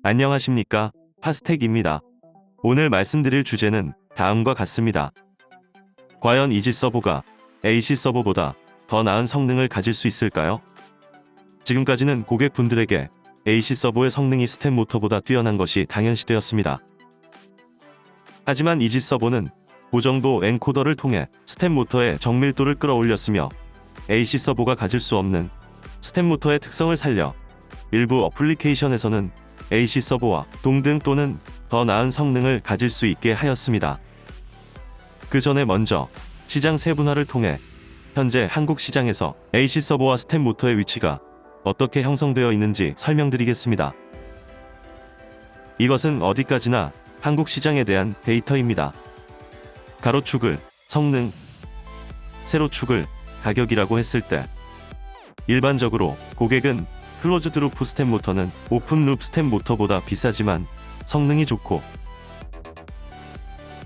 안녕하십니까, 파스텍입니다. 오늘 말씀드릴 주제는 다음과 같습니다. 과연 이지 서버가 AC 서버보다 더 나은 성능을 가질 수 있을까요? 지금까지는 고객분들에게 AC 서버의 성능이 스텝 모터보다 뛰어난 것이 당연시되었습니다. 하지만 이지 서버는 고정도 엔코더를 통해 스텝 모터의 정밀도를 끌어올렸으며 AC 서버가 가질 수 없는 스텝 모터의 특성을 살려 일부 어플리케이션에서는 AC 서버와 동등 또는 더 나은 성능을 가질 수 있게 하였습니다. 그 전에 먼저 시장 세분화를 통해 현재 한국 시장에서 AC 서버와 스텝 모터의 위치가 어떻게 형성되어 있는지 설명드리겠습니다. 이것은 어디까지나 한국 시장에 대한 데이터입니다. 가로축을 성능, 세로축을 가격이라고 했을 때 일반적으로 고객은 클로즈드 루프 스텝 모터는 오픈 루프 스텝 모터보다 비싸지만 성능이 좋고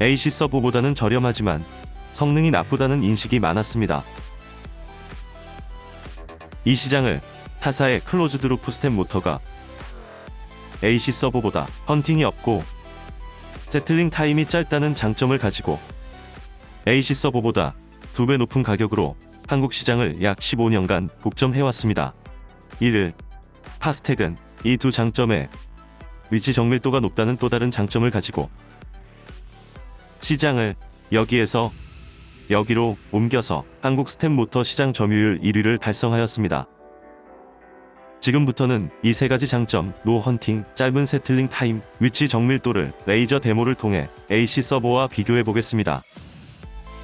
AC 서버보다는 저렴하지만 성능이 나쁘다는 인식이 많았습니다. 이 시장을 타사의 클로즈드 루프 스텝 모터가 AC 서버보다 헌팅이 없고 세틀링 타임이 짧다는 장점을 가지고 AC 서버보다 2배 높은 가격으로 한국 시장을 약 15년간 독점해왔습니다. 이를 파스텍은 이 두 장점에 위치 정밀도가 높다는 또 다른 장점을 가지고 시장을 여기에서 여기로 옮겨서 한국 스텝 모터 시장 점유율 1위를 달성하였습니다. 지금부터는 이 세 가지 장점, 노 헌팅, 짧은 세틀링 타임, 위치 정밀도를 레이저 데모를 통해 AC 서버와 비교해 보겠습니다.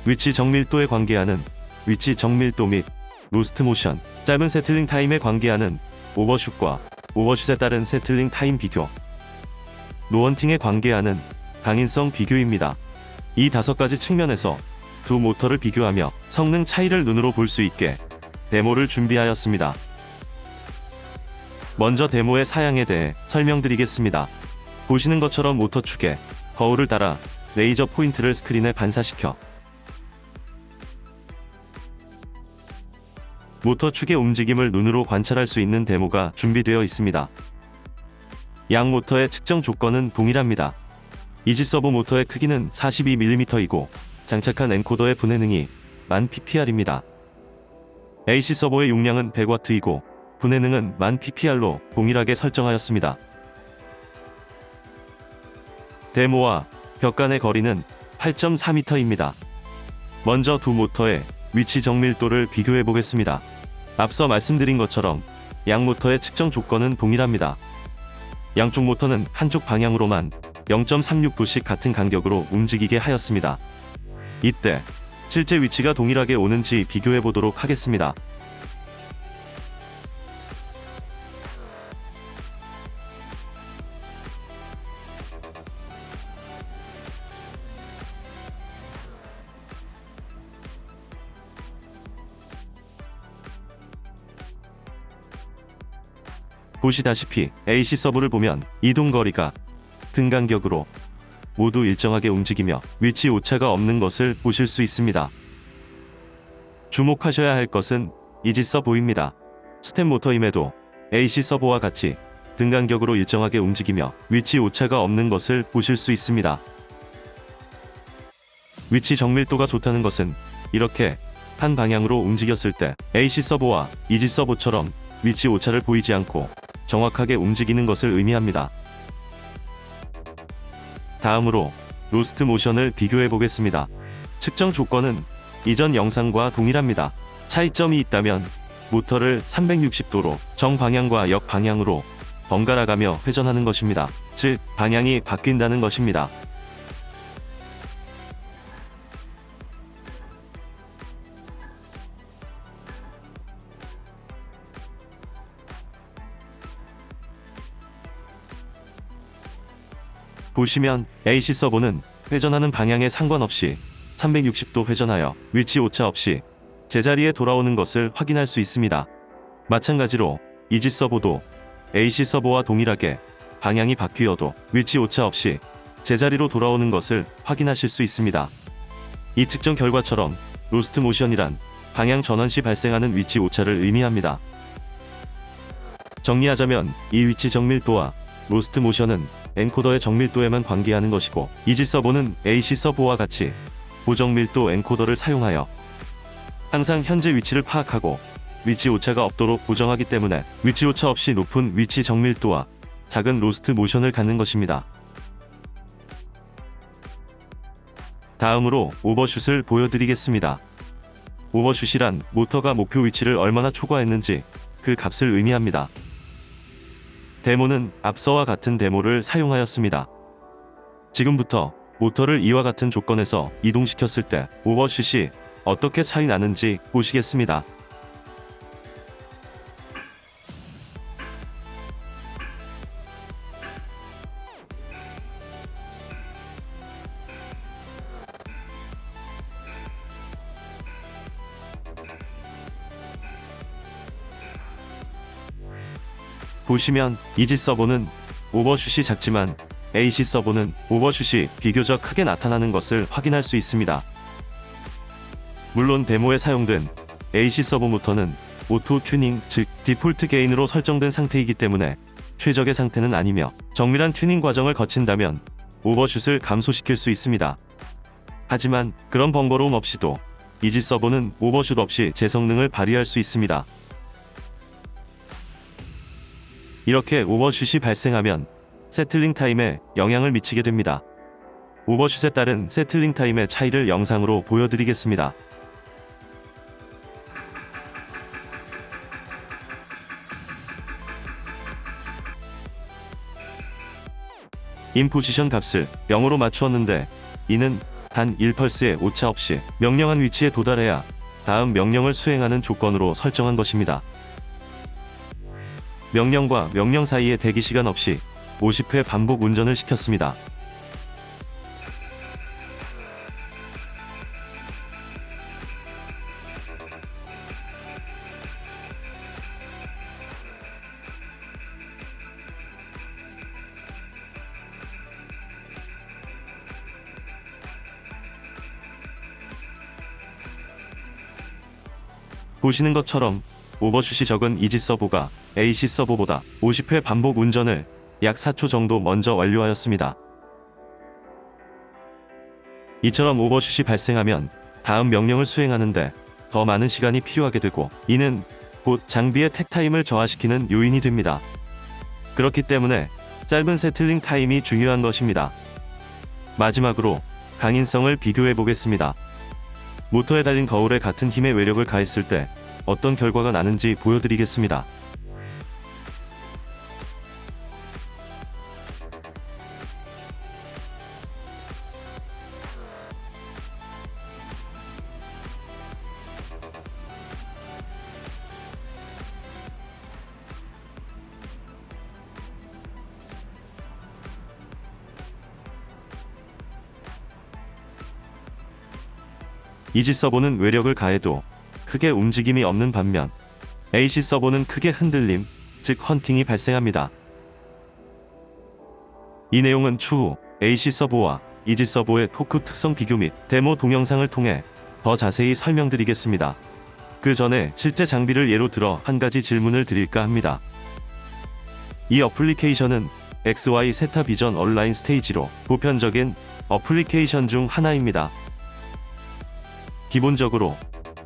위치 정밀도에 관계하는 위치 정밀도 및 로스트 모션, 짧은 세틀링 타임에 관계하는 오버슛과 오버슛에 따른 세틀링 타임 비교, 노헌팅에 관계하는 강인성 비교입니다. 이 5가지 측면에서 두 모터를 비교하며 성능 차이를 눈으로 볼 수 있게 데모를 준비하였습니다. 먼저 데모의 사양에 대해 설명드리겠습니다. 보시는 것처럼 모터 축에 거울을 따라 레이저 포인트를 스크린에 반사시켜 모터 축의 움직임을 눈으로 관찰할 수 있는 데모가 준비되어 있습니다. 양 모터의 측정 조건은 동일합니다. 이지 서버 모터의 크기는 42mm이고 장착한 엔코더의 분해능이 1000 ppr입니다. AC 서버의 용량은 100W이고 분해능은 1000 ppr로 동일하게 설정하였습니다. 데모와 벽 간의 거리는 8.4m입니다. 먼저 두 모터의 위치 정밀도를 비교해 보겠습니다. 앞서 말씀드린 것처럼 양 모터의 측정 조건은 동일합니다. 양쪽 모터는 한쪽 방향으로만 0.36도씩 같은 간격으로 움직이게 하였습니다. 이때 실제 위치가 동일하게 오는지 비교해 보도록 하겠습니다. 보시다시피 AC 서버를 보면 이동 거리가 등 간격으로 모두 일정하게 움직이며 위치 오차가 없는 것을 보실 수 있습니다. 주목하셔야 할 것은 이지 서버입니다. 스텝 모터임에도 AC 서버와 같이 등 간격으로 일정하게 움직이며 위치 오차가 없는 것을 보실 수 있습니다. 위치 정밀도가 좋다는 것은 이렇게 한 방향으로 움직였을 때 AC 서버와 이지 서버처럼 위치 오차를 보이지 않고 정확하게 움직이는 것을 의미합니다. 다음으로 로스트 모션을 비교해 보겠습니다. 측정 조건은 이전 영상과 동일합니다. 차이점이 있다면 모터를 360도로 정방향과 역방향으로 번갈아 가며 회전하는 것입니다. 즉, 방향이 바뀐다는 것입니다. 보시면 AC 서버는 회전하는 방향에 상관없이 360도 회전하여 위치 오차 없이 제자리에 돌아오는 것을 확인할 수 있습니다. 마찬가지로 이지 서버도 AC 서버와 동일하게 방향이 바뀌어도 위치 오차 없이 제자리로 돌아오는 것을 확인하실 수 있습니다. 이 측정 결과처럼 로스트 모션이란 방향 전환 시 발생하는 위치 오차를 의미합니다. 정리하자면 이 위치 정밀도와 로스트 모션은 엔코더의 정밀도에만 관계하는 것이고, 이지 서버는 AC 서버와 같이 고정밀도 엔코더를 사용하여 항상 현재 위치를 파악하고 위치 오차가 없도록 보정하기 때문에 위치 오차 없이 높은 위치 정밀도와 작은 로스트 모션을 갖는 것입니다. 다음으로 오버슛을 보여드리겠습니다. 오버슛이란 모터가 목표 위치를 얼마나 초과했는지 그 값을 의미합니다. 데모는 앞서와 같은 데모를 사용하였습니다. 지금부터 모터를 이와 같은 조건에서 이동시켰을 때 오버슛이 어떻게 차이 나는지 보시겠습니다. 보시면 이지 서버는 오버슛이 작지만 AC 서버는 오버슛이 비교적 크게 나타나는 것을 확인할 수 있습니다. 물론 데모에 사용된 AC 서버 모터는 오토 튜닝, 즉 디폴트 게인으로 설정된 상태이기 때문에 최적의 상태는 아니며 정밀한 튜닝 과정을 거친다면 오버슛을 감소시킬 수 있습니다. 하지만 그런 번거로움 없이도 이지 서버는 오버슛 없이 제 성능을 발휘할 수 있습니다. 이렇게 오버슛이 발생하면 세틀링 타임에 영향을 미치게 됩니다. 오버슛에 따른 세틀링 타임의 차이를 영상으로 보여드리겠습니다. 인 포지션 값을 0으로 맞추었는데 이는 단 1펄스의 오차 없이 명령한 위치에 도달해야 다음 명령을 수행하는 조건으로 설정한 것입니다. 명령과 명령 사이에 대기시간 없이 50회 반복 운전을 시켰습니다. 보시는 것처럼 오버슛이 적은 이지 서버가 AC 서버보다 50회 반복 운전을 약 4초 정도 먼저 완료하였습니다. 이처럼 오버슛이 발생하면 다음 명령을 수행하는데 더 많은 시간이 필요하게 되고 이는 곧 장비의 택타임을 저하시키는 요인이 됩니다. 그렇기 때문에 짧은 세틀링 타임이 중요한 것입니다. 마지막으로 강인성을 비교해 보겠습니다. 모터에 달린 거울에 같은 힘의 외력을 가했을 때 어떤 결과가 나는지 보여드리겠습니다. 이지 서버는 외력을 가해도 크게 움직임이 없는 반면 AC 서버는 크게 흔들림, 즉 헌팅이 발생합니다. 이 내용은 추후 AC 서버와 이지 서버의 토크 특성 비교 및 데모 동영상을 통해 더 자세히 설명드리겠습니다. 그 전에 실제 장비를 예로 들어 한 가지 질문을 드릴까 합니다. 이 어플리케이션은 XY 세타 비전 온라인 스테이지로 보편적인 어플리케이션 중 하나입니다. 기본적으로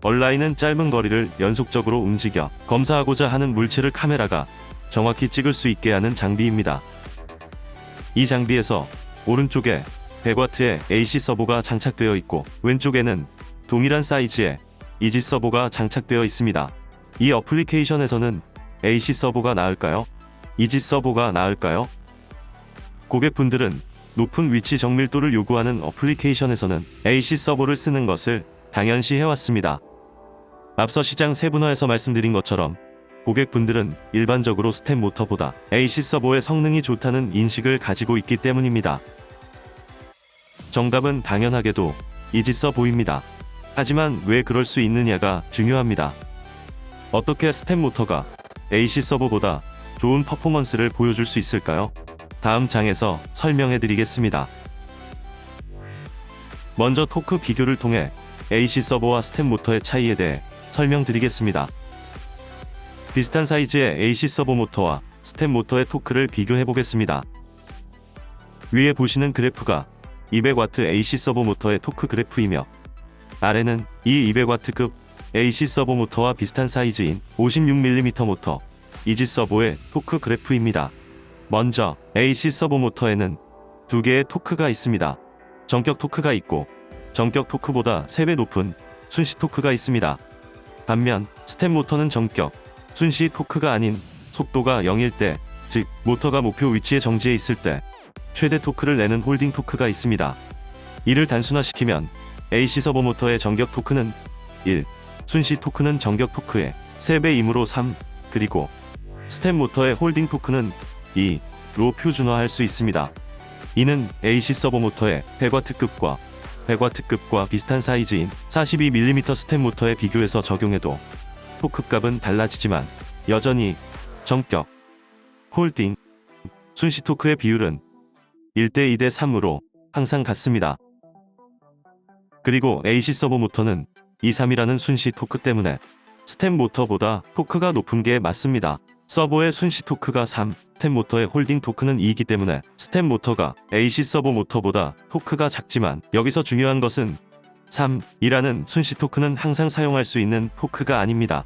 온라인은 짧은 거리를 연속적으로 움직여 검사하고자 하는 물체를 카메라가 정확히 찍을 수 있게 하는 장비입니다. 이 장비에서 오른쪽에 100W의 AC 서버가 장착되어 있고 왼쪽에는 동일한 사이즈의 이지 서버가 장착되어 있습니다. 이 어플리케이션에서는 AC 서버가 나을까요? 이지 서버가 나을까요? 고객분들은 높은 위치 정밀도를 요구하는 어플리케이션에서는 AC 서버를 쓰는 것을 당연시 해왔습니다. 앞서 시장 세분화에서 말씀드린 것처럼 고객분들은 일반적으로 스텝 모터보다 AC 서버의 성능이 좋다는 인식을 가지고 있기 때문입니다. 정답은 당연하게도 이지 서버입니다. 하지만 왜 그럴 수 있느냐가 중요합니다. 어떻게 스텝 모터가 AC 서버보다 좋은 퍼포먼스를 보여줄 수 있을까요? 다음 장에서 설명해 드리겠습니다. 먼저 토크 비교를 통해 AC 서버와 스텝 모터의 차이에 대해 설명드리겠습니다. 비슷한 사이즈의 AC 서버 모터와 스텝 모터의 토크를 비교해 보겠습니다. 위에 보시는 그래프가 200W AC 서버 모터의 토크 그래프이며 아래는 이 200W급 AC 서버 모터와 비슷한 사이즈인 56mm 모터 이지 서버의 토크 그래프입니다. 먼저 AC 서버 모터에는 두 개의 토크가 있습니다. 전격 토크가 있고 전격 토크보다 3배 높은 순시 토크가 있습니다. 반면 스텝 모터는 전격, 순시 토크가 아닌 속도가 0일 때, 즉 모터가 목표 위치에 정지해 있을 때 최대 토크를 내는 홀딩 토크가 있습니다. 이를 단순화시키면 AC 서버 모터의 전격 토크는 1, 순시 토크는 전격 토크의 3배이므로 3, 그리고 스텝 모터의 홀딩 토크는 2로 표준화할 수 있습니다. 이는 AC 서버 모터의 100W급과 100W급과 비슷한 사이즈인 42mm 스텝 모터에 비교해서 적용해도 토크 값은 달라지지만 여전히 전격, 홀딩, 순시 토크의 비율은 1대 2대 3으로 항상 같습니다. 그리고 AC 서버 모터는 2, 3이라는 순시 토크 때문에 스텝 모터보다 토크가 높은 게 맞습니다. 서버의 순시 토크가 3, 스텝 모터의 홀딩 토크는 2이기 때문에 스텝 모터가 AC 서버 모터보다 토크가 작지만 여기서 중요한 것은 3이라는 순시 토크는 항상 사용할 수 있는 토크가 아닙니다.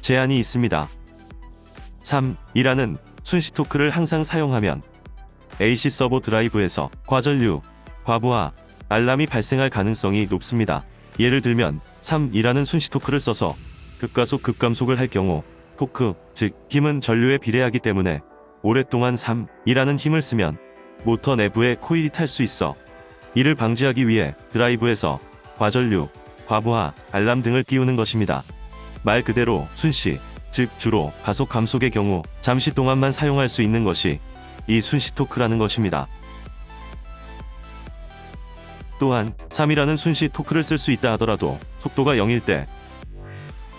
제한이 있습니다. 3이라는 순시 토크를 항상 사용하면 AC 서버 드라이브에서 과전류, 과부하, 알람이 발생할 가능성이 높습니다. 예를 들면 3이라는 순시 토크를 써서 급가속, 급감속을 할 경우 토크, 즉 힘은 전류에 비례하기 때문에 오랫동안 3이라는 힘을 쓰면 모터 내부에 코일이 탈 수 있어 이를 방지하기 위해 드라이브에서 과전류, 과부하, 알람 등을 띄우는 것입니다. 말 그대로 순시, 즉 주로 가속 감속의 경우 잠시 동안만 사용할 수 있는 것이 이 순시 토크라는 것입니다. 또한 3이라는 순시 토크를 쓸 수 있다 하더라도 속도가 0일 때,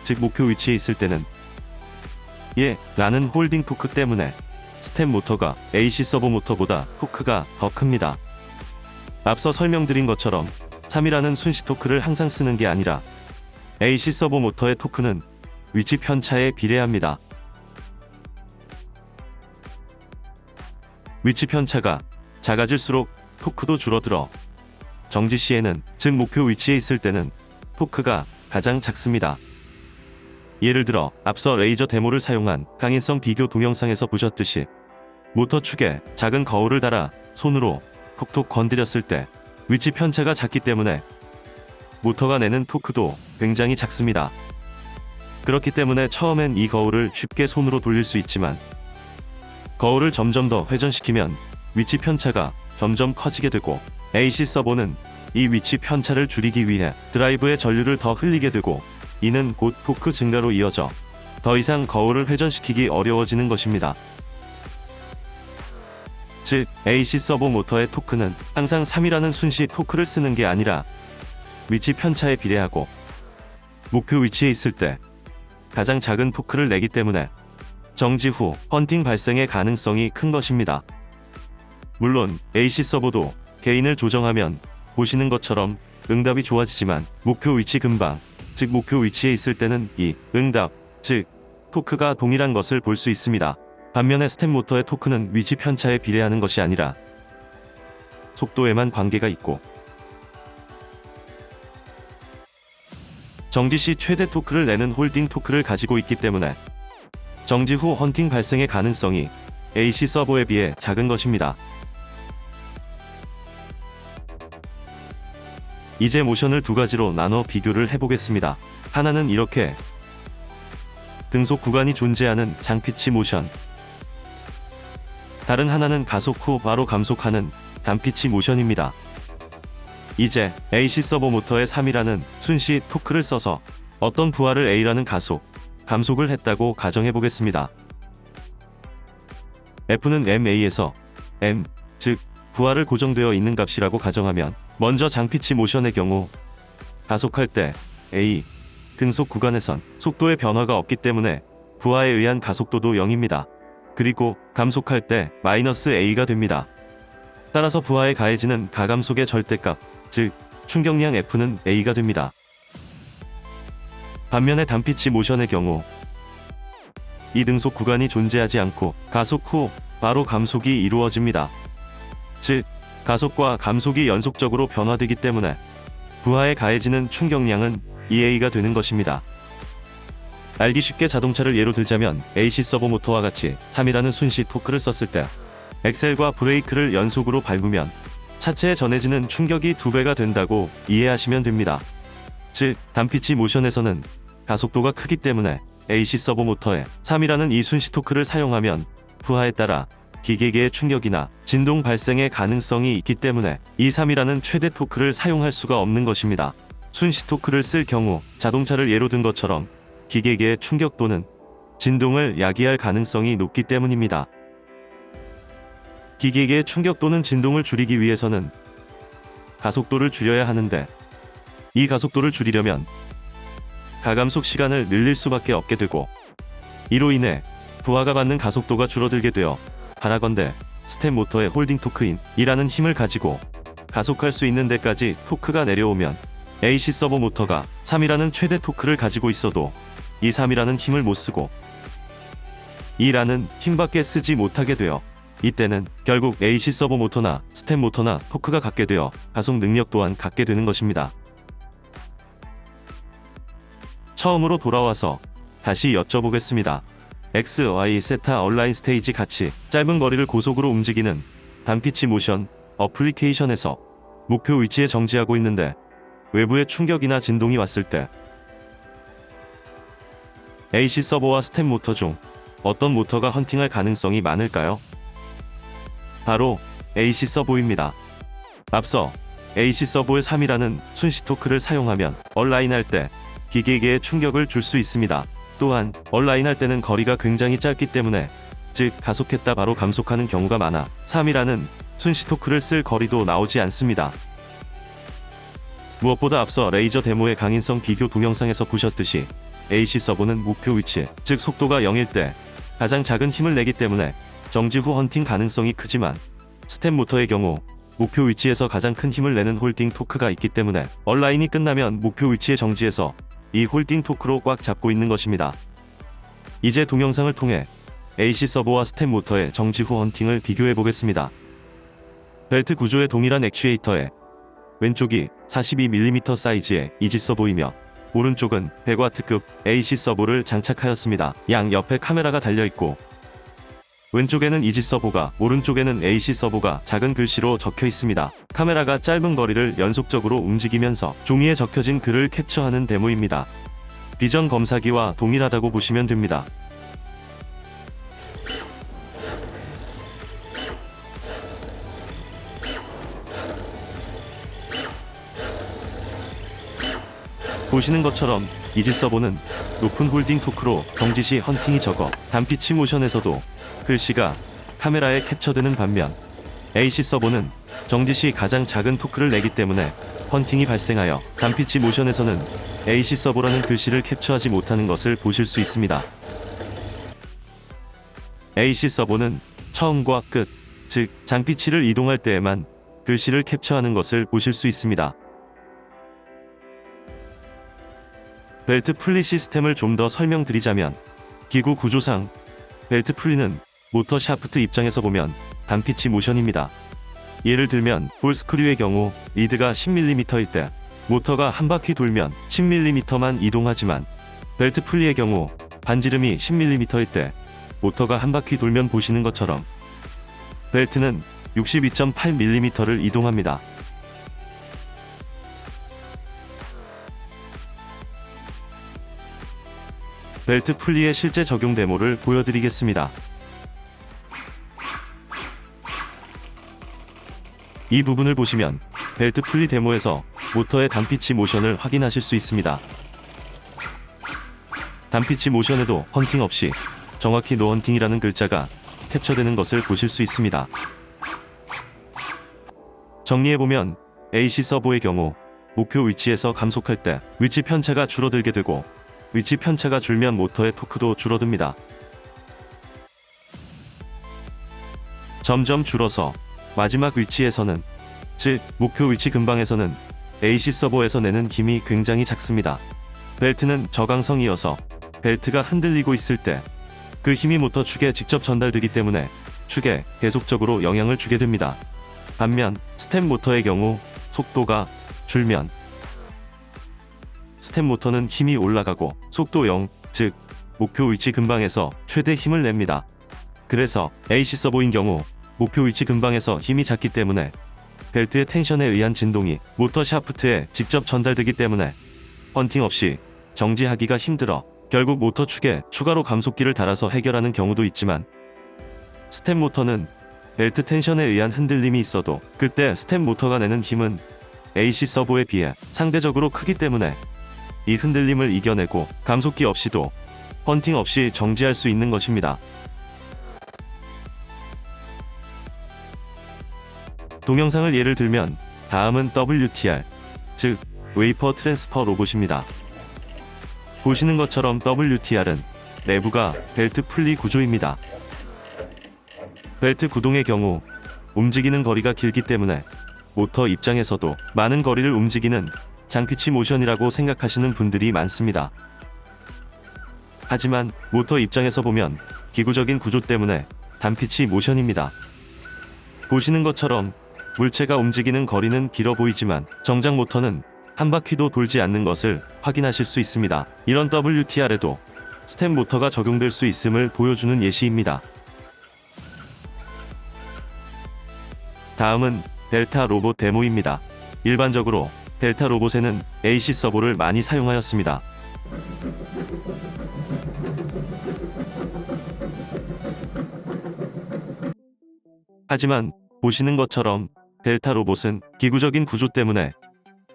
즉 목표 위치에 있을 때는 라는 홀딩 토크 때문에 스텝 모터가 AC 서버 모터보다 토크가 더 큽니다. 앞서 설명드린 것처럼 3이라는 순시 토크를 항상 쓰는 게 아니라 AC 서버 모터의 토크는 위치 편차에 비례합니다. 위치 편차가 작아질수록 토크도 줄어들어 정지 시에는, 즉 목표 위치에 있을 때는 토크가 가장 작습니다. 예를 들어 앞서 레이저 데모를 사용한 강인성 비교 동영상에서 보셨듯이 모터 축에 작은 거울을 달아 손으로 톡톡 건드렸을 때 위치 편차가 작기 때문에 모터가 내는 토크도 굉장히 작습니다. 그렇기 때문에 처음엔 이 거울을 쉽게 손으로 돌릴 수 있지만 거울을 점점 더 회전시키면 위치 편차가 점점 커지게 되고 AC 서버는 이 위치 편차를 줄이기 위해 드라이브에 전류를 더 흘리게 되고 이는 곧 토크 증가로 이어져 더 이상 거울을 회전시키기 어려워지는 것입니다. 즉 AC 서버 모터의 토크는 항상 3이라는 순시 토크를 쓰는 게 아니라 위치 편차에 비례하고 목표 위치에 있을 때 가장 작은 토크를 내기 때문에 정지 후 헌팅 발생의 가능성이 큰 것입니다. 물론 AC 서버도 게인을 조정하면 보시는 것처럼 응답이 좋아지지만 목표 위치 근방, 즉 목표 위치에 있을 때는 이 응답, 즉 토크가 동일한 것을 볼 수 있습니다. 반면에 스텝 모터의 토크는 위치 편차에 비례하는 것이 아니라 속도에만 관계가 있고 정지 시 최대 토크를 내는 홀딩 토크를 가지고 있기 때문에 정지 후 헌팅 발생의 가능성이 AC 서버에 비해 작은 것입니다. 이제 모션을 두 가지로 나눠 비교를 해보겠습니다. 하나는 이렇게 등속 구간이 존재하는 장피치 모션, 다른 하나는 가속 후 바로 감속하는 단피치 모션입니다. 이제 AC 서버 모터의 3이라는 순시 토크를 써서 어떤 부하를 A라는 가속, 감속을 했다고 가정해 보겠습니다. F는 MA에서 M, 즉 부하를 고정되어 있는 값이라고 가정하면 먼저 장피치 모션의 경우 가속할 때 A, 등속 구간에선 속도의 변화가 없기 때문에 부하에 의한 가속도도 0입니다. 그리고 감속할 때 -A가 됩니다. 따라서 부하에 가해지는 가감속의 절대값, 즉 충격량 F는 A가 됩니다. 반면에 단피치 모션의 경우 이 등속 구간이 존재하지 않고 가속 후 바로 감속이 이루어집니다. 즉, 가속과 감속이 연속적으로 변화되기 때문에 부하에 가해지는 충격량은 EA가 되는 것입니다. 알기 쉽게 자동차를 예로 들자면 AC 서보 모터와 같이 3이라는 순시 토크를 썼을 때 엑셀과 브레이크를 연속으로 밟으면 차체에 전해지는 충격이 2배가 된다고 이해하시면 됩니다. 즉, 단피치 모션에서는 가속도가 크기 때문에 AC 서보 모터에 3이라는 이 순시 토크를 사용하면 부하에 따라 기계계의 충격이나 진동 발생의 가능성이 있기 때문에 이 3이라는 최대 토크를 사용할 수가 없는 것입니다. 순시 토크를 쓸 경우 자동차를 예로 든 것처럼 기계계의 충격 또는 진동을 야기할 가능성이 높기 때문입니다. 기계계의 충격 또는 진동을 줄이기 위해서는 가속도를 줄여야 하는데, 이 가속도를 줄이려면 가감속 시간을 늘릴 수밖에 없게 되고, 이로 인해 부하가 받는 가속도가 줄어들게 되어 바라건대 스텝 모터의 홀딩 토크인 E라는 힘을 가지고 가속할 수 있는 데까지 토크가 내려오면 AC 서보 모터가 3이라는 최대 토크를 가지고 있어도 이 3이라는 힘을 못 쓰고 E라는 힘밖에 쓰지 못하게 되어 이때는 결국 AC 서보 모터나 스텝 모터나 토크가 같게 되어 가속 능력 또한 같게 되는 것입니다. 처음으로 돌아와서 다시 여쭤보겠습니다. X, Y, 세타 얼라인 스테이지 같이 짧은 거리를 고속으로 움직이는 단피치 모션 어플리케이션에서 목표 위치에 정지하고 있는데 외부의 충격이나 진동이 왔을 때 AC 서버와 스텝 모터 중 어떤 모터가 헌팅할 가능성이 많을까요? 바로 AC 서버입니다. 앞서 AC 서버의 3이라는 순시 토크를 사용하면 얼라인할 때 기계계에 충격을 줄 수 있습니다. 또한 얼라인할 때는 거리가 굉장히 짧기 때문에, 즉 가속했다 바로 감속하는 경우가 많아 3이라는 순시 토크를 쓸 거리도 나오지 않습니다. 무엇보다 앞서 레이저 데모의 강인성 비교 동영상에서 보셨듯이 AC 서버는 목표 위치, 즉 속도가 0일 때 가장 작은 힘을 내기 때문에 정지 후 헌팅 가능성이 크지만, 스텝 모터의 경우 목표 위치에서 가장 큰 힘을 내는 홀딩 토크가 있기 때문에 얼라인이 끝나면 목표 위치에 정지해서 이 홀딩 토크로 꽉 잡고 있는 것입니다. 이제 동영상을 통해 AC 서버와 스텝 모터의 정지 후 헌팅을 비교해 보겠습니다. 벨트 구조의 동일한 액추에이터에 왼쪽이 42mm 사이즈의 이지 서버이며 오른쪽은 100W급 AC 서버를 장착하였습니다. 양 옆에 카메라가 달려있고 왼쪽에는 이지 서버가, 오른쪽에는 AC 서버가 작은 글씨로 적혀 있습니다. 카메라가 짧은 거리를 연속적으로 움직이면서 종이에 적혀진 글을 캡처하는 데모입니다. 비전 검사기와 동일하다고 보시면 됩니다. 보시는 것처럼 이지 서버는 높은 홀딩 토크로 정지시 헌팅이 적어 단피치 모션에서도 글씨가 카메라에 캡처되는 반면, AC 서버는 정지시 가장 작은 토크를 내기 때문에 헌팅이 발생하여 단피치 모션에서는 AC 서버라는 글씨를 캡처하지 못하는 것을 보실 수 있습니다. AC 서버는 처음과 끝, 즉 장피치를 이동할 때에만 글씨를 캡처하는 것을 보실 수 있습니다. 벨트 풀리 시스템을 좀 더 설명드리자면, 기구 구조상 벨트 풀리는 모터 샤프트 입장에서 보면 단피치 모션입니다. 예를 들면 볼스크류의 경우 리드가 10mm일 때 모터가 한 바퀴 돌면 10mm만 이동하지만, 벨트 풀리의 경우 반지름이 10mm일 때 모터가 한 바퀴 돌면 보시는 것처럼 벨트는 62.8mm를 이동합니다. 벨트 풀리의 실제 적용 데모를 보여드리겠습니다. 이 부분을 보시면 벨트 풀리 데모에서 모터의 단피치 모션을 확인하실 수 있습니다. 단피치 모션에도 헌팅 없이 정확히 노 헌팅이라는 글자가 캡처되는 것을 보실 수 있습니다. 정리해보면 AC 서버의 경우 목표 위치에서 감속할 때 위치 편차가 줄어들게 되고, 위치 편차가 줄면 모터의 토크도 줄어듭니다. 점점 줄어서 마지막 위치에서는, 즉 목표 위치 근방에서는 AC 서버에서 내는 힘이 굉장히 작습니다. 벨트는 저강성이어서 벨트가 흔들리고 있을 때 그 힘이 모터 축에 직접 전달되기 때문에 축에 계속적으로 영향을 주게 됩니다. 반면 스텝 모터의 경우 속도가 줄면 스텝 모터는 힘이 올라가고 속도 0, 즉 목표 위치 근방에서 최대 힘을 냅니다. 그래서 AC 서버인 경우 목표 위치 근방에서 힘이 작기 때문에 벨트의 텐션에 의한 진동이 모터 샤프트에 직접 전달되기 때문에 펀팅 없이 정지하기가 힘들어 결국 모터 축에 추가로 감속기를 달아서 해결하는 경우도 있지만, 스텝 모터는 벨트 텐션에 의한 흔들림이 있어도 그때 스텝 모터가 내는 힘은 AC 서버에 비해 상대적으로 크기 때문에 이 흔들림을 이겨내고 감속기 없이도 펀팅 없이 정지할 수 있는 것입니다. 동영상을 예를 들면 다음은 WTR, 즉 웨이퍼 트랜스퍼 로봇입니다. 보시는 것처럼 WTR은 내부가 벨트 풀리 구조입니다. 벨트 구동의 경우 움직이는 거리가 길기 때문에 모터 입장에서도 많은 거리를 움직이는 장피치 모션이라고 생각하시는 분들이 많습니다. 하지만 모터 입장에서 보면 기구적인 구조 때문에 단피치 모션입니다. 보시는 것처럼 물체가 움직이는 거리는 길어 보이지만 정작 모터는 한 바퀴도 돌지 않는 것을 확인하실 수 있습니다. 이런 WTR에도 스텝 모터가 적용될 수 있음을 보여주는 예시입니다. 다음은 델타 로봇 데모입니다. 일반적으로 델타 로봇에는 AC 서버를 많이 사용하였습니다. 하지만 보시는 것처럼 델타 로봇은 기구적인 구조 때문에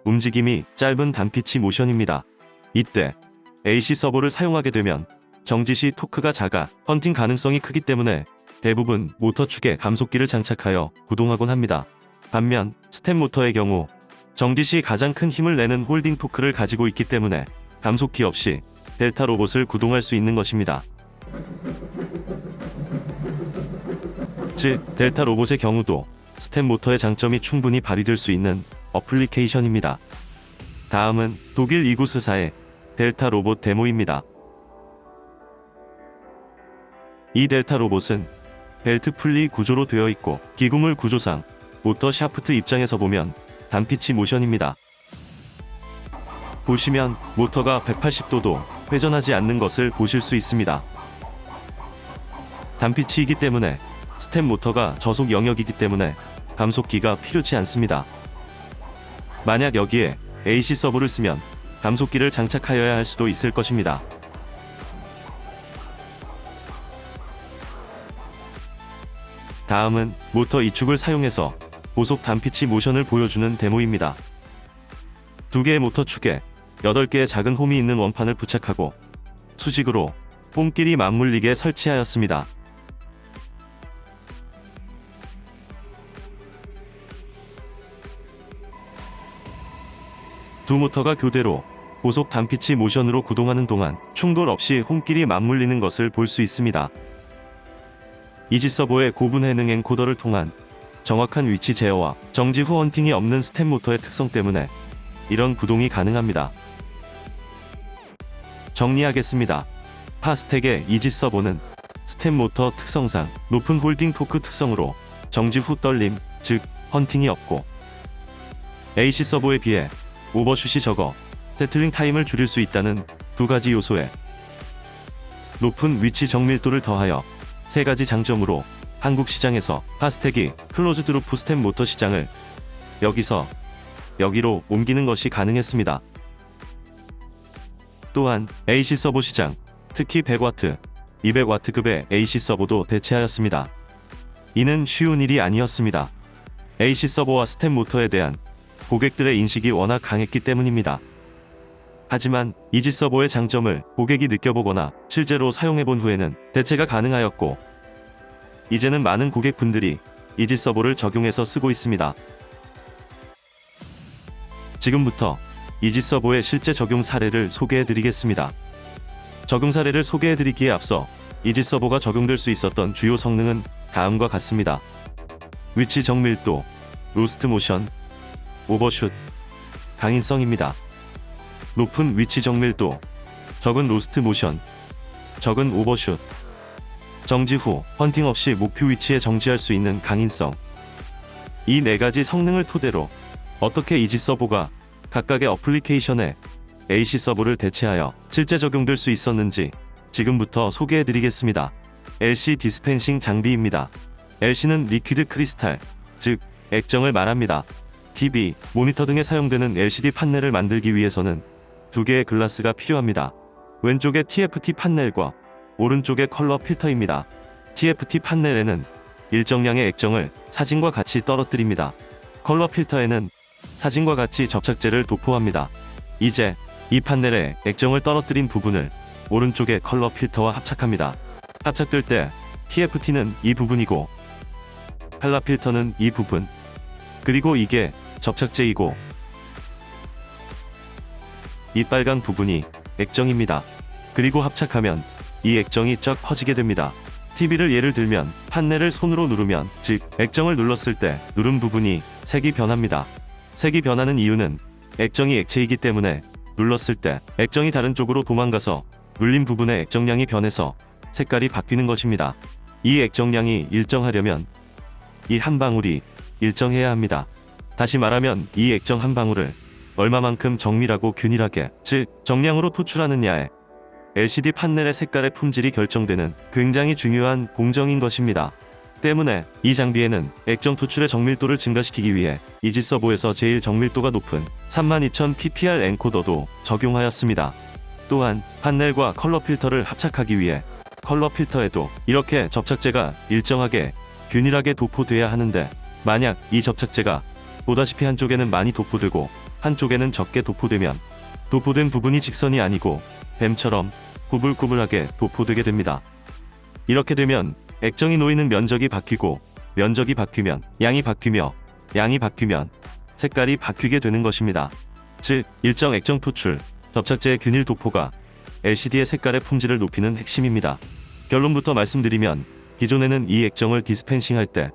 움직임이 짧은 단피치 모션입니다. 이때 AC 서버를 사용하게 되면 정지 시 토크가 작아 펀팅 가능성이 크기 때문에 대부분 모터 축에 감속기를 장착하여 구동하곤 합니다. 반면 스텝 모터의 경우 정지 시 가장 큰 힘을 내는 홀딩 토크를 가지고 있기 때문에 감속기 없이 델타 로봇을 구동할 수 있는 것입니다. 즉 델타 로봇의 경우도 스텝 모터의 장점이 충분히 발휘될 수 있는 어플리케이션입니다. 다음은 독일 이구스사의 델타 로봇 데모입니다. 이 델타 로봇은 벨트 풀리 구조로 되어 있고 기구물 구조상 모터 샤프트 입장에서 보면 단피치 모션입니다. 보시면 모터가 180도도 회전하지 않는 것을 보실 수 있습니다. 단피치이기 때문에 스텝 모터가 저속 영역이기 때문에 감속기가 필요치 않습니다. 만약 여기에 AC 서버를 쓰면 감속기를 장착하여야 할 수도 있을 것입니다. 다음은 모터 이축을 사용해서 고속 단피치 모션을 보여주는 데모입니다. 두 개의 모터 축에 8개의 작은 홈이 있는 원판을 부착하고 수직으로 홈끼리 맞물리게 설치하였습니다. 두 모터가 교대로 고속 단피치 모션으로 구동하는 동안 충돌 없이 홈끼리 맞물리는 것을 볼 수 있습니다. 이지 서버의 고분 해능 엔코더를 통한 정확한 위치 제어와 정지 후 헌팅이 없는 스텝 모터의 특성 때문에 이런 구동이 가능합니다. 정리하겠습니다. 파스텍의 이지 서버는 스텝 모터 특성상 높은 홀딩 토크 특성으로 정지 후 떨림, 즉 헌팅이 없고, AC 서버에 비해 오버슛이 적어 세틀링 타임을 줄일 수 있다는 두 가지 요소에 높은 위치 정밀도를 더하여 세 가지 장점으로 한국 시장에서 파스텍이 클로즈드 루프 스텝 모터 시장을 여기서 여기로 옮기는 것이 가능했습니다. 또한 AC 서버 시장, 특히 100W, 200W급의 AC 서버도 대체하였습니다. 이는 쉬운 일이 아니었습니다. AC 서버와 스텝 모터에 대한 고객들의 인식이 워낙 강했기 때문입니다. 하지만 이지 서버의 장점을 고객이 느껴보거나 실제로 사용해본 후에는 대체가 가능하였고, 이제는 많은 고객분들이 이지 서버를 적용해서 쓰고 있습니다. 지금부터 이지 서버의 실제 적용 사례를 소개해드리겠습니다. 적용 사례를 소개해드리기에 앞서 이지 서버가 적용될 수 있었던 주요 성능은 다음과 같습니다. 위치 정밀도, 로스트 모션, 오버슛, 강인성입니다. 높은 위치 정밀도, 적은 로스트 모션, 적은 오버슛, 정지 후 헌팅 없이 목표 위치에 정지할 수 있는 강인성. 이 네 가지 성능을 토대로 어떻게 이지 서버가 각각의 어플리케이션에 AC 서버를 대체하여 실제 적용될 수 있었는지 지금부터 소개해드리겠습니다. LC 디스펜싱 장비입니다. LC는 리퀴드 크리스탈, 즉 액정을 말합니다. TV, 모니터 등에 사용되는 LCD 판넬을 만들기 위해서는 두 개의 글라스가 필요합니다. 왼쪽에 TFT 판넬과 오른쪽에 컬러 필터입니다. TFT 판넬에는 일정량의 액정을 사진과 같이 떨어뜨립니다. 컬러 필터에는 사진과 같이 접착제를 도포합니다. 이제 이 판넬에 액정을 떨어뜨린 부분을 오른쪽의 컬러 필터와 합착합니다. 합착될 때 TFT는 이 부분이고 컬러 필터는 이 부분, 그리고 이게 접착제이고 이 빨간 부분이 액정입니다. 그리고 합착하면 이 액정이 쫙 퍼지게 됩니다. TV를 예를 들면 판넬을 손으로 누르면, 즉 액정을 눌렀을 때 누른 부분이 색이 변합니다. 색이 변하는 이유는 액정이 액체이기 때문에 눌렀을 때 액정이 다른 쪽으로 도망가서 눌린 부분의 액정량이 변해서 색깔이 바뀌는 것입니다. 이 액정량이 일정하려면 이 한 방울이 일정해야 합니다. 다시 말하면 이 액정 한 방울을 얼마만큼 정밀하고 균일하게, 즉 정량으로 토출하느냐에 LCD 판넬의 색깔의 품질이 결정되는 굉장히 중요한 공정인 것입니다. 때문에 이 장비에는 액정 토출의 정밀도를 증가시키기 위해 이지 서버에서 제일 정밀도가 높은 32000 PPR 엔코더도 적용하였습니다. 또한 판넬과 컬러 필터를 합착하기 위해 컬러 필터에도 이렇게 접착제가 일정하게 균일하게 도포돼야 하는데, 만약 이 접착제가 보다시피 한쪽에는 많이 도포되고 한쪽에는 적게 도포되면 도포된 부분이 직선이 아니고 뱀처럼 구불구불하게 도포되게 됩니다. 이렇게 되면 액정이 놓이는 면적이 바뀌고, 면적이 바뀌면 양이 바뀌며, 양이 바뀌면 색깔이 바뀌게 되는 것입니다. 즉 일정 액정 토출, 접착제의 균일 도포가 LCD의 색깔의 품질을 높이는 핵심입니다. 결론부터 말씀드리면 기존에는 이 액정을 디스펜싱할 때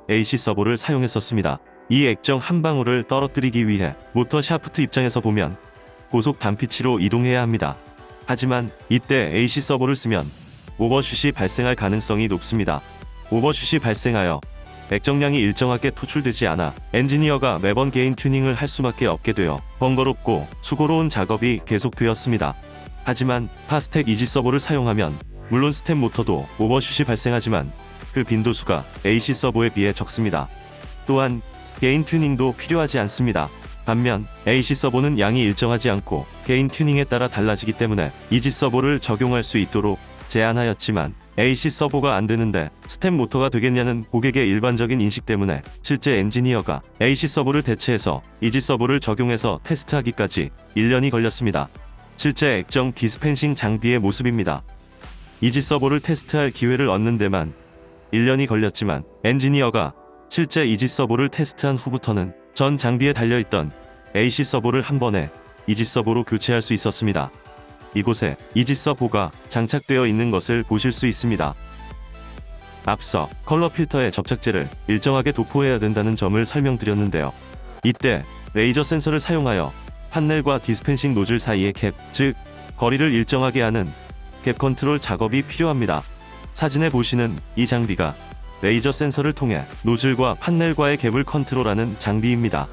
AC 서버를 사용했었습니다. 이 액정 한 방울을 떨어뜨리기 위해 모터 샤프트 입장에서 보면 고속 단피치로 이동해야 합니다. 하지만 이때 AC 서버를 쓰면 오버슛이 발생할 가능성이 높습니다. 오버슛이 발생하여 액정량이 일정하게 토출되지 않아 엔지니어가 매번 개인 튜닝을 할 수밖에 없게 되어 번거롭고 수고로운 작업이 계속되었습니다. 하지만 파스텍 이지 서버를 사용하면 물론 스텝 모터도 오버슛이 발생하지만 그 빈도수가 AC 서버에 비해 적습니다. 또한 개인 튜닝도 필요하지 않습니다. 반면 AC 서버는 양이 일정하지 않고 개인 튜닝에 따라 달라지기 때문에 이지 서버를 적용할 수 있도록 제안하였지만 AC 서버가 안되는데 스텝 모터가 되겠냐는 고객의 일반적인 인식 때문에 실제 엔지니어가 AC 서버를 대체해서 이지 서버를 적용해서 테스트하기까지 1년이 걸렸습니다. 실제 액정 디스펜싱 장비의 모습입니다. 이지 서버를 테스트할 기회를 얻는 데만 1년이 걸렸지만 엔지니어가 실제 이지 서버를 테스트한 후부터는 전 장비에 달려있던 AC 서버를 한 번에 이지 서버로 교체할 수 있었습니다. 이곳에 이지 서버가 장착되어 있는 것을 보실 수 있습니다. 앞서 컬러 필터에 접착제를 일정하게 도포해야 된다는 점을 설명드렸는데요. 이때 레이저 센서를 사용하여 판넬과 디스펜싱 노즐 사이의 갭, 즉 거리를 일정하게 하는 갭 컨트롤 작업이 필요합니다. 사진에 보시는 이 장비가 레이저 센서를 통해 노즐과 판넬과의 갭을 컨트롤하는 장비입니다.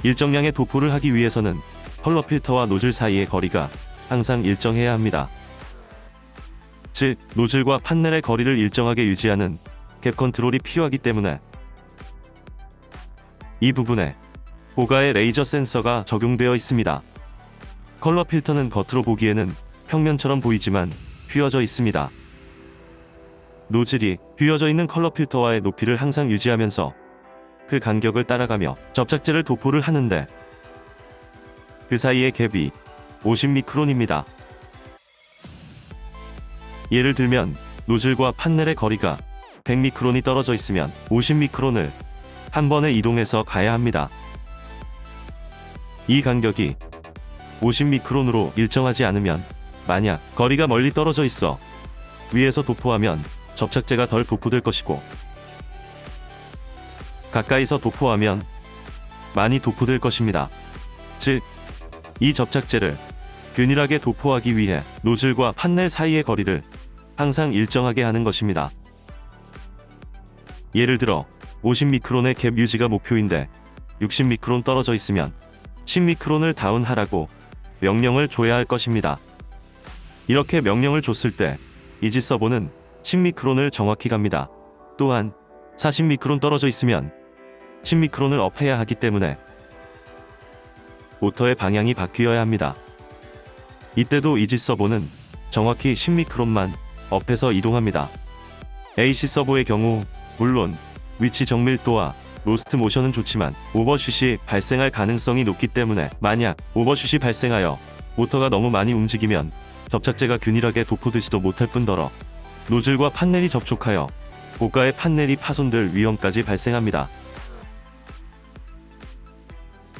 일정량의 도포를 하기 위해서는 컬러 필터와 노즐 사이의 거리가 항상 일정해야 합니다. 즉 노즐과 판넬의 거리를 일정하게 유지하는 갭 컨트롤이 필요하기 때문에 이 부분에 고가의 레이저 센서가 적용되어 있습니다. 컬러 필터는 겉으로 보기에는 평면처럼 보이지만 휘어져 있습니다. 노즐이 휘어져 있는 컬러 필터와의 높이를 항상 유지하면서 그 간격을 따라가며 접착제를 도포를 하는데 그 사이의 갭이 50미크론입니다. 예를 들면 노즐과 판넬의 거리가 100미크론이 떨어져 있으면 50미크론을 한 번에 이동해서 가야 합니다. 이 간격이 50미크론으로 일정하지 않으면, 만약 거리가 멀리 떨어져 있어 위에서 도포하면 접착제가 덜 도포될 것이고, 가까이서 도포하면 많이 도포될 것입니다. 즉, 이 접착제를 균일하게 도포하기 위해 노즐과 판넬 사이의 거리를 항상 일정하게 하는 것입니다. 예를 들어 50미크론의 갭 유지가 목표인데 60미크론 떨어져 있으면 10미크론을 다운하라고 명령을 줘야 할 것입니다. 이렇게 명령을 줬을 때 이지 서버는 10미크론을 정확히 갑니다. 또한 40미크론 떨어져 있으면 10미크론을 업해야 하기 때문에 모터의 방향이 바뀌어야 합니다. 이때도 이지 서버는 정확히 10미크론만 업해서 이동합니다. AC 서버의 경우 물론 위치 정밀도와 로스트 모션은 좋지만 오버슛이 발생할 가능성이 높기 때문에 만약 오버슛이 발생하여 모터가 너무 많이 움직이면 접착제가 균일하게 도포되지도 못할 뿐더러 노즐과 판넬이 접촉하여 고가의 판넬이 파손될 위험까지 발생합니다.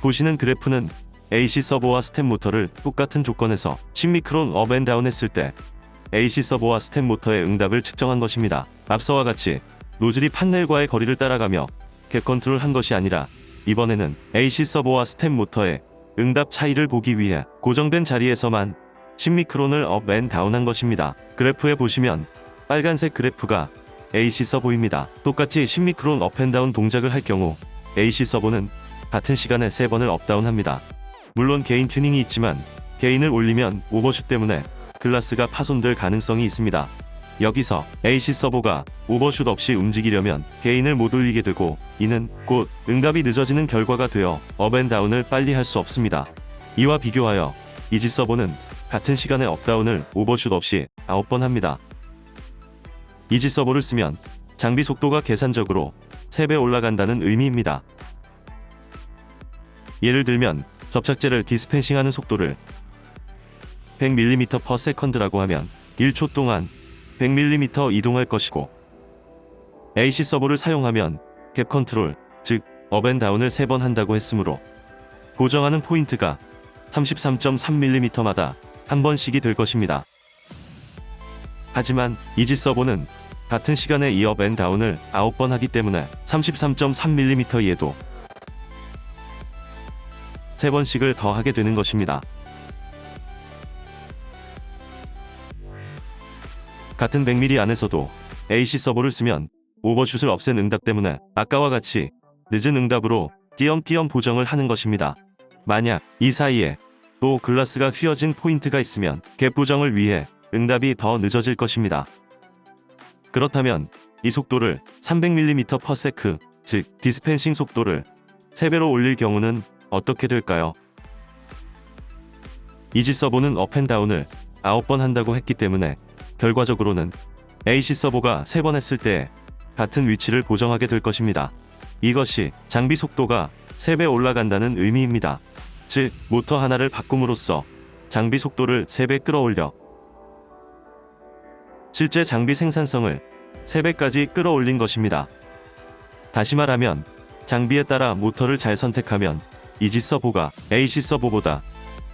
보시는 그래프는 AC 서버와 스텝 모터를 똑같은 조건에서 10미크론 업 앤 다운 했을 때 AC 서버와 스텝 모터의 응답을 측정한 것입니다. 앞서와 같이 노즐이 판넬과의 거리를 따라가며 갭 컨트롤 한 것이 아니라 이번에는 AC 서버와 스텝 모터의 응답 차이를 보기 위해 고정된 자리에서만 10미크론을 업 앤 다운 한 것입니다. 그래프에 보시면 빨간색 그래프가 AC 서버입니다. 똑같이 10미크론 업 앤 다운 동작을 할 경우 AC 서버는 같은 시간에 3번을 업 다운 합니다. 물론 게인 튜닝이 있지만 게인을 올리면 오버슛 때문에 글라스가 파손될 가능성이 있습니다. 여기서 AC 서버가 오버슛 없이 움직이려면 게인을 못 올리게 되고 이는 곧 응답이 늦어지는 결과가 되어 업 앤 다운을 빨리 할 수 없습니다. 이와 비교하여 이지 서버는 같은 시간에 업다운을 오버슛 없이 9번 합니다. 이지 서버를 쓰면 장비 속도가 계산적으로 3배 올라간다는 의미입니다. 예를 들면 접착제를 디스펜싱하는 속도를 100mm/s라고 하면 1초 동안 100mm 이동할 것이고 AC 서버를 사용하면 갭 컨트롤, 즉 업 앤 다운을 3번 한다고 했으므로 고정하는 포인트가 33.3mm마다 한 번씩이 될 것입니다. 하지만 이지 서버는 같은 시간에 이 업 앤 다운을 9번 하기 때문에 33.3mm에도 3번씩을 더 하게 되는 것입니다. 같은 100mm 안에서도 AC 서버를 쓰면 오버슛을 없앤 응답 때문에 아까와 같이 늦은 응답으로 띄엄띄엄 보정을 하는 것입니다. 만약 이 사이에 또 글라스가 휘어진 포인트가 있으면 갭 보정을 위해 응답이 더 늦어질 것입니다. 그렇다면 이 속도를 300mm/s, 즉 디스펜싱 속도를 3배로 올릴 경우는 어떻게 될까요? 이지 서버는 업 앤 다운을 9번 한다고 했기 때문에 결과적으로는 AC 서버가 3번 했을 때 같은 위치를 보정하게 될 것입니다. 이것이 장비 속도가 3배 올라간다는 의미입니다. 즉 모터 하나를 바꿈으로써 장비 속도를 3배 끌어올려 실제 장비 생산성을 3배까지 끌어올린 것입니다. 다시 말하면 장비에 따라 모터를 잘 선택하면 이지 서버가 AC 서버보다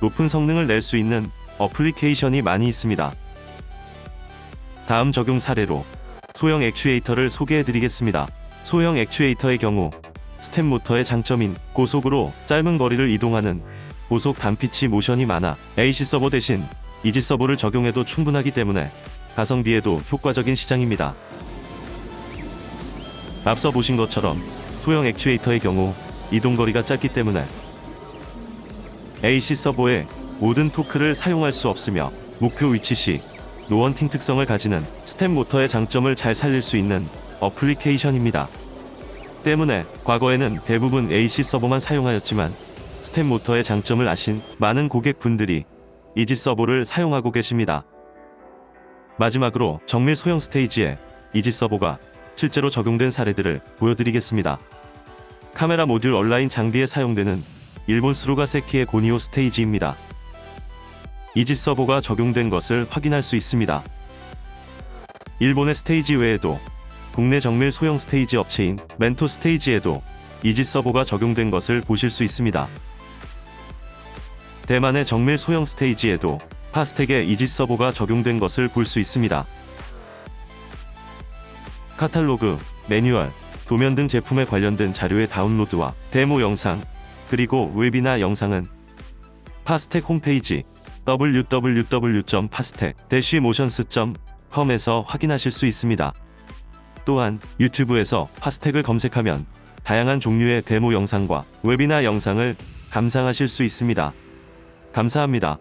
높은 성능을 낼 수 있는 어플리케이션이 많이 있습니다. 다음 적용 사례로 소형 액추에이터를 소개해드리겠습니다. 소형 액추에이터의 경우 스텝 모터의 장점인 고속으로 짧은 거리를 이동하는 고속 단피치 모션이 많아 AC 서버 대신 이지 서버를 적용해도 충분하기 때문에 가성비에도 효과적인 시장입니다. 앞서 보신 것처럼 소형 액추에이터의 경우 이동거리가 짧기 때문에 AC 서버의 모든 토크를 사용할 수 없으며 목표 위치 시 노원팅 특성을 가지는 스텝 모터의 장점을 잘 살릴 수 있는 어플리케이션입니다. 때문에 과거에는 대부분 AC 서버만 사용하였지만 스텝 모터의 장점을 아신 많은 고객분들이 이지 서버를 사용하고 계십니다. 마지막으로 정밀 소형 스테이지에 이지 서버가 실제로 적용된 사례들을 보여드리겠습니다. 카메라 모듈 온라인 장비에 사용되는 일본 스루가세키의 고니오 스테이지입니다. 이지 서버가 적용된 것을 확인할 수 있습니다. 일본의 스테이지 외에도 국내 정밀 소형 스테이지 업체인 멘토 스테이지에도 이지 서버가 적용된 것을 보실 수 있습니다. 대만의 정밀 소형 스테이지에도 파스텍의 이지 서버가 적용된 것을 볼 수 있습니다. 카탈로그, 매뉴얼, 도면 등 제품에 관련된 자료의 다운로드와 데모 영상, 그리고 웹이나 영상은 파스텍 홈페이지 www.pastec-motions.com 컴에서 확인하실 수 있습니다. 또한 유튜브에서 파스텍을 검색하면 다양한 종류의 데모 영상과 웨비나 영상을 감상하실 수 있습니다. 감사합니다.